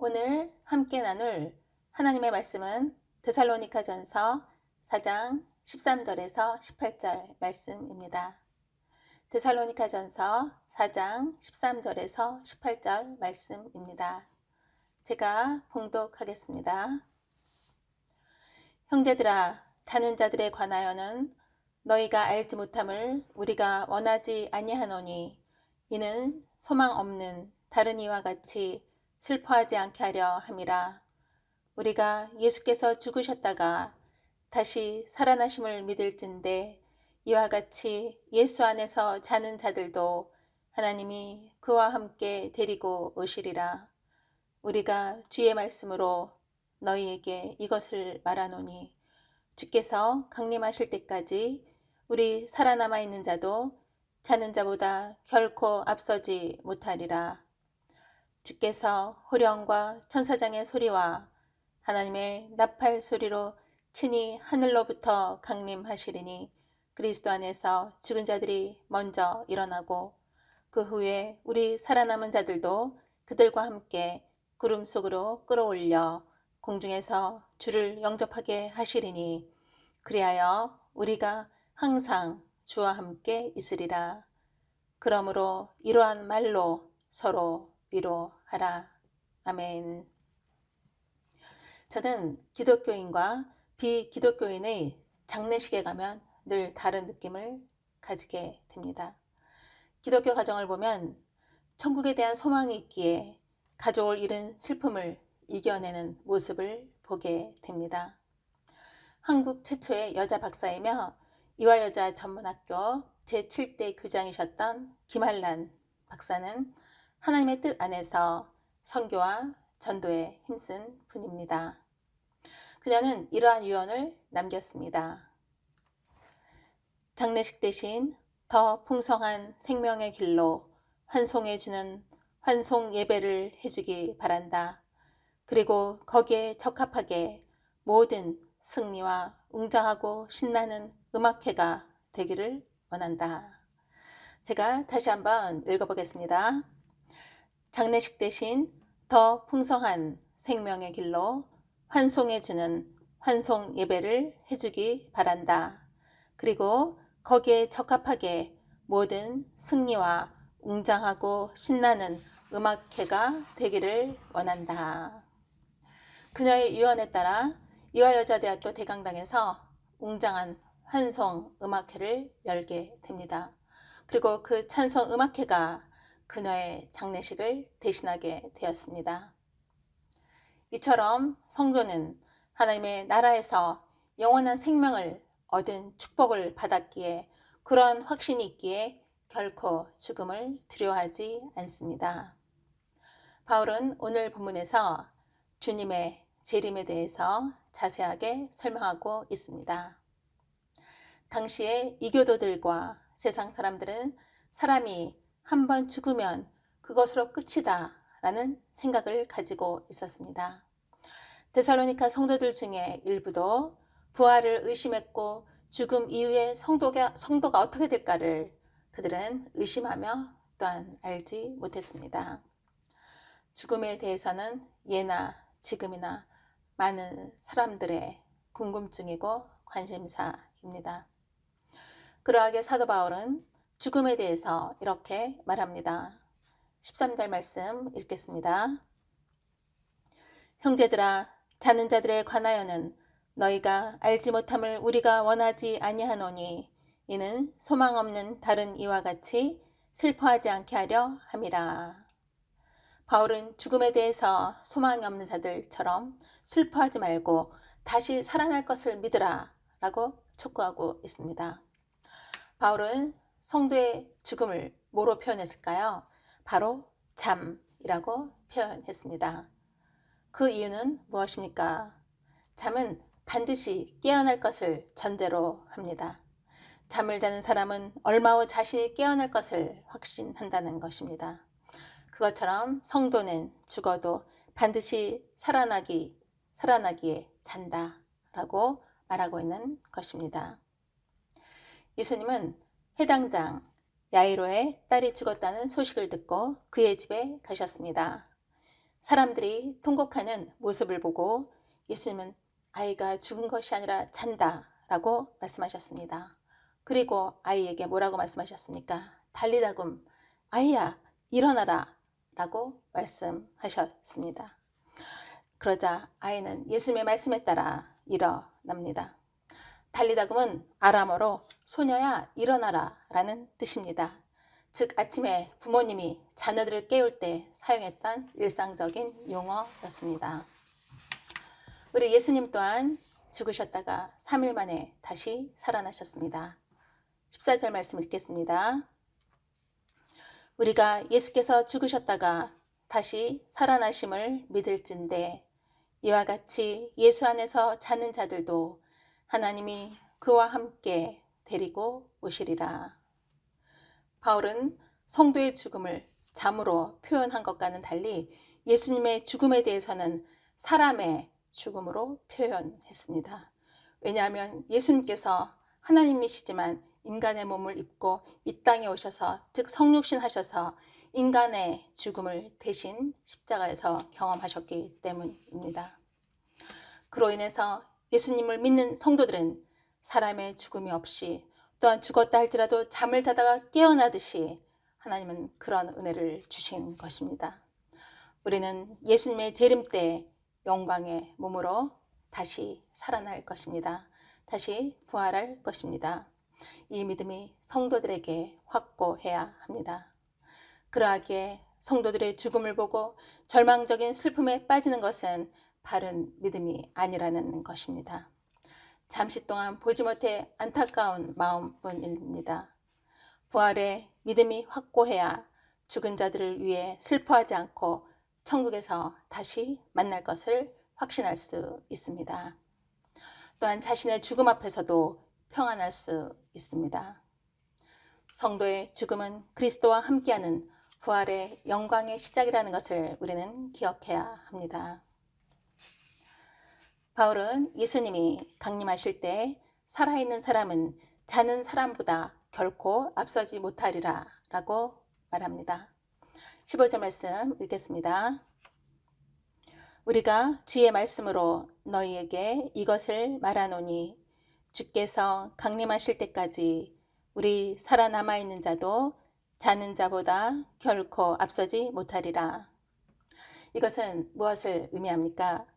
오늘 함께 나눌 하나님의 말씀은 데살로니가전서 4장 13절에서 18절 말씀입니다. 데살로니가전서 4장 13절에서 18절 말씀입니다. 제가 봉독하겠습니다. 형제들아, 자는 자들에 관하여는 너희가 알지 못함을 우리가 원하지 아니하노니 이는 소망 없는 다른 이와 같이 슬퍼하지 않게 하려 함이라. 우리가 예수께서 죽으셨다가 다시 살아나심을 믿을진대 이와 같이 예수 안에서 자는 자들도 하나님이 그와 함께 데리고 오시리라. 우리가 주의 말씀으로 너희에게 이것을 말하노니 주께서 강림하실 때까지 우리 살아남아 있는 자도 자는 자보다 결코 앞서지 못하리라. 주께서 호령과 천사장의 소리와 하나님의 나팔 소리로 친히 하늘로부터 강림하시리니 그리스도 안에서 죽은 자들이 먼저 일어나고 그 후에 우리 살아남은 자들도 그들과 함께 구름 속으로 끌어올려 공중에서 주를 영접하게 하시리니 그리하여 우리가 항상 주와 함께 있으리라. 그러므로 이러한 말로 서로 위로하라. 아멘. 저는 기독교인과 비기독교인의 장례식에 가면 늘 다른 느낌을 가지게 됩니다. 기독교 가정을 보면 천국에 대한 소망이 있기에 가져올 이른 슬픔을 이겨내는 모습을 보게 됩니다. 한국 최초의 여자 박사이며 이화여자 전문학교 제7대 교장이셨던 김한란 박사는 하나님의 뜻 안에서 선교와 전도에 힘쓴 분입니다. 그녀는 이러한 유언을 남겼습니다. 장례식 대신 더 풍성한 생명의 길로 환송해주는 환송 예배를 해주기 바란다. 그리고 거기에 적합하게 모든 승리와 웅장하고 신나는 음악회가 되기를 원한다. 제가 다시 한번 읽어보겠습니다. 장례식 대신 더 풍성한 생명의 길로 환송해주는 환송 예배를 해주기 바란다. 그리고 거기에 적합하게 모든 승리와 웅장하고 신나는 음악회가 되기를 원한다. 그녀의 유언에 따라 이화여자대학교 대강당에서 웅장한 환송 음악회를 열게 됩니다. 그리고 그 찬송 음악회가 그녀의 장례식을 대신하게 되었습니다. 이처럼 성도는 하나님의 나라에서 영원한 생명을 얻은 축복을 받았기에 그런 확신이 있기에 결코 죽음을 두려워하지 않습니다. 바울은 오늘 본문에서 주님의 재림에 대해서 자세하게 설명하고 있습니다. 당시의 이교도들과 세상 사람들은 사람이 한 번 죽으면 그것으로 끝이다 라는 생각을 가지고 있었습니다. 데살로니가 성도들 중에 일부도 부활을 의심했고 죽음 이후에 성도가 어떻게 될까를 그들은 의심하며 또한 알지 못했습니다. 죽음에 대해서는 예나 지금이나 많은 사람들의 궁금증이고 관심사입니다. 그러하게 사도 바울은 죽음에 대해서 이렇게 말합니다. 13절 말씀 읽겠습니다. 형제들아, 자는 자들에 관하여는 너희가 알지 못함을 우리가 원하지 아니하노니 이는 소망 없는 다른 이와 같이 슬퍼하지 않게 하려 함이라. 바울은 죽음에 대해서 소망이 없는 자들처럼 슬퍼하지 말고 다시 살아날 것을 믿으라 라고 촉구하고 있습니다. 바울은 성도의 죽음을 뭐로 표현했을까요? 바로 잠이라고 표현했습니다. 그 이유는 무엇입니까? 잠은 반드시 깨어날 것을 전제로 합니다. 잠을 자는 사람은 얼마 후 자신이 깨어날 것을 확신한다는 것입니다. 그것처럼 성도는 죽어도 반드시 살아나기에 잔다라고 말하고 있는 것입니다. 예수님은 해당장 야이로의 딸이 죽었다는 소식을 듣고 그의 집에 가셨습니다. 사람들이 통곡하는 모습을 보고 예수님은 아이가 죽은 것이 아니라 잔다 라고 말씀하셨습니다. 그리고 아이에게 뭐라고 말씀하셨습니까? 달리다금 아이야 일어나라 라고 말씀하셨습니다. 그러자 아이는 예수님의 말씀에 따라 일어납니다. 달리다금은 아람어로 소녀야 일어나라 라는 뜻입니다. 즉 아침에 부모님이 자녀들을 깨울 때 사용했던 일상적인 용어였습니다. 우리 예수님 또한 죽으셨다가 3일 만에 다시 살아나셨습니다. 14절 말씀 읽겠습니다. 우리가 예수께서 죽으셨다가 다시 살아나심을 믿을진대 이와 같이 예수 안에서 자는 자들도 하나님이 그와 함께 데리고 오시리라. 바울은 성도의 죽음을 잠으로 표현한 것과는 달리 예수님의 죽음에 대해서는 사람의 죽음으로 표현했습니다. 왜냐하면 예수님께서 하나님이시지만 인간의 몸을 입고 이 땅에 오셔서 즉 성육신 하셔서 인간의 죽음을 대신 십자가에서 경험하셨기 때문입니다. 그로 인해서 예수님을 믿는 성도들은 사람의 죽음이 없이 또한 죽었다 할지라도 잠을 자다가 깨어나듯이 하나님은 그런 은혜를 주신 것입니다. 우리는 예수님의 재림 때 영광의 몸으로 다시 살아날 것입니다. 다시 부활할 것입니다. 이 믿음이 성도들에게 확고해야 합니다. 그러하기에 성도들의 죽음을 보고 절망적인 슬픔에 빠지는 것은 바른 믿음이 아니라는 것입니다. 잠시 동안 보지 못해 안타까운 마음뿐입니다. 부활의 믿음이 확고해야 죽은 자들을 위해 슬퍼하지 않고 천국에서 다시 만날 것을 확신할 수 있습니다. 또한 자신의 죽음 앞에서도 평안할 수 있습니다. 성도의 죽음은 그리스도와 함께하는 부활의 영광의 시작이라는 것을 우리는 기억해야 합니다. 바울은 예수님이 강림하실 때 살아있는 사람은 자는 사람보다 결코 앞서지 못하리라 라고 말합니다. 15절 말씀 읽겠습니다. 우리가 주의 말씀으로 너희에게 이것을 말하노니 주께서 강림하실 때까지 우리 살아남아 있는 자도 자는 자보다 결코 앞서지 못하리라. 이것은 무엇을 의미합니까?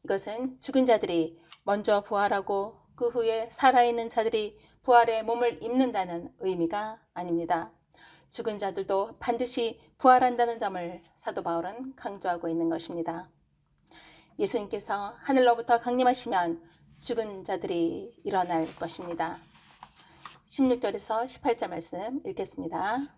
이것은 죽은 자들이 먼저 부활하고 그 후에 살아있는 자들이 부활의 몸을 입는다는 의미가 아닙니다. 죽은 자들도 반드시 부활한다는 점을 사도 바울은 강조하고 있는 것입니다. 예수님께서 하늘로부터 강림하시면 죽은 자들이 일어날 것입니다. 16절에서 18절 말씀 읽겠습니다.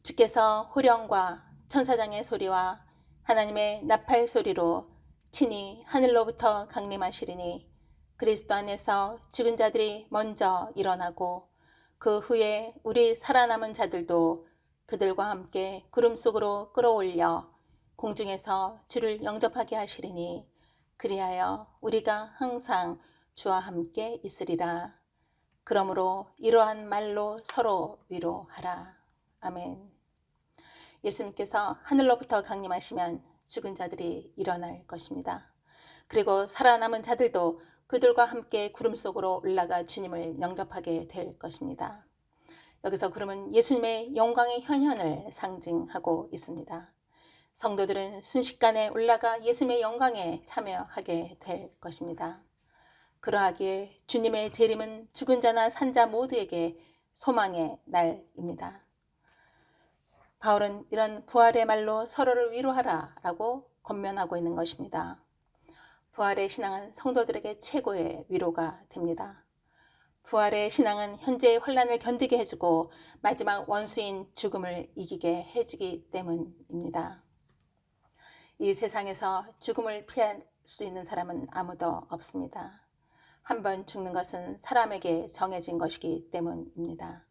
주께서 호령과 천사장의 소리와 하나님의 나팔 소리로 친히 하늘로부터 강림하시리니 그리스도 안에서 죽은 자들이 먼저 일어나고 그 후에 우리 살아남은 자들도 그들과 함께 구름 속으로 끌어올려 공중에서 주를 영접하게 하시리니 그리하여 우리가 항상 주와 함께 있으리라. 그러므로 이러한 말로 서로 위로하라. 아멘. 예수님께서 하늘로부터 강림하시면 죽은 자들이 일어날 것입니다. 그리고 살아남은 자들도 그들과 함께 구름 속으로 올라가 주님을 영접하게 될 것입니다. 여기서 구름은 예수님의 영광의 현현을 상징하고 있습니다. 성도들은 순식간에 올라가 예수님의 영광에 참여하게 될 것입니다. 그러하기에 주님의 재림은 죽은 자나 산 자 모두에게 소망의 날입니다. 바울은 이런 부활의 말로 서로를 위로하라 라고 권면하고 있는 것입니다. 부활의 신앙은 성도들에게 최고의 위로가 됩니다. 부활의 신앙은 현재의 환난을 견디게 해주고 마지막 원수인 죽음을 이기게 해주기 때문입니다. 이 세상에서 죽음을 피할 수 있는 사람은 아무도 없습니다. 한번 죽는 것은 사람에게 정해진 것이기 때문입니다.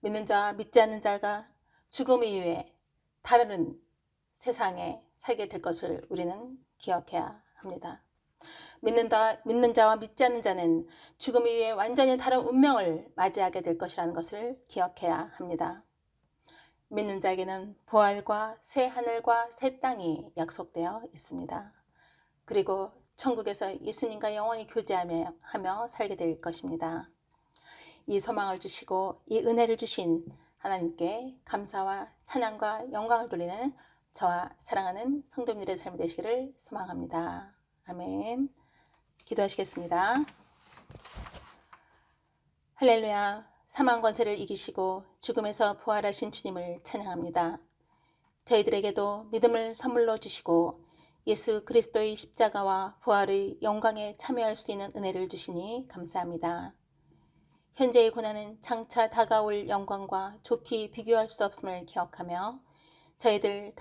믿는 자와 믿지 않는 자가 죽음 이후에 다른 세상에 살게 될 것을 우리는 기억해야 합니다. 믿는 자와 믿지 않는 자는 죽음 이후에 완전히 다른 운명을 맞이하게 될 것이라는 것을 기억해야 합니다. 믿는 자에게는 부활과 새 하늘과 새 땅이 약속되어 있습니다. 그리고 천국에서 예수님과 영원히 교제하며 살게 될 것입니다. 이 소망을 주시고 이 은혜를 주신 하나님께 감사와 찬양과 영광을 돌리는 저와 사랑하는 성도님들의 삶이 되시기를 소망합니다. 아멘. 기도하시겠습니다. 할렐루야. 사망 권세를 이기시고 죽음에서 부활하신 주님을 찬양합니다. 저희들에게도 믿음을 선물로 주시고 예수 그리스도의 십자가와 부활의 영광에 참여할 수 있는 은혜를 주시니 감사합니다. 현재의 고난은 장차 다가올 영광과 좋게 비교할 수 없음을 기억하며 저희들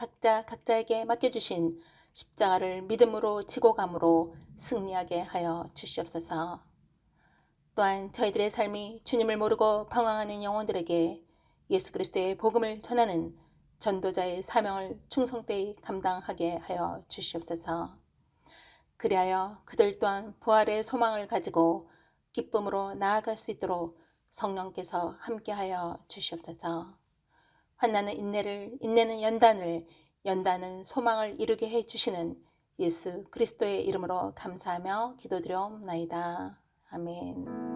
각자에게 맡겨주신 십자가를 믿음으로 지고 감으로 승리하게 하여 주시옵소서. 또한 저희들의 삶이 주님을 모르고 방황하는 영혼들에게 예수 그리스도의 복음을 전하는 전도자의 사명을 충성되이 감당하게 하여 주시옵소서. 그리하여 그들 또한 부활의 소망을 가지고 기쁨으로 나아갈 수 있도록 성령께서 함께하여 주시옵소서. 환난은 인내를, 인내는 연단을, 연단은 소망을 이루게 해주시는 예수 그리스도의 이름으로 감사하며 기도드려옵나이다. 아멘.